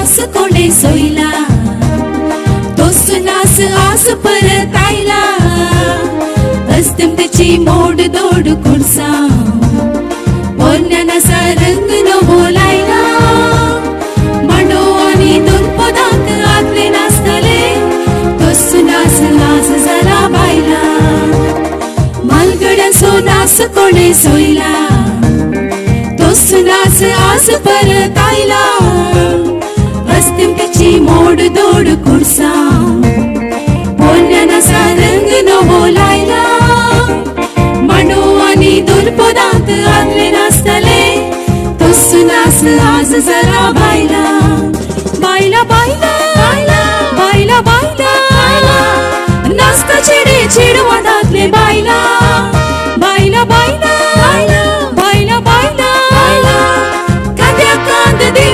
नास कोणे सोयला तोच नास आस परतायला असतम त्याची मोड दोड खुडसा पोरण्यानासा रंग न बोलायला मांडो आणि दोन पदार्थ आतले नाचतले तोच नास आज जरा बायला मालगड्यांचो नास कोणे सोयला तोच नास आज परतायला असतम त्याची मोड दोड खुडसा पोरण्यानासा रंग न बोलायला मांडो आणि दोन पदार्थ आतले नाचतले तोच नास आज जरा बायला बायला बायला बायला बायला बायला नाचता चिडे चिडवादा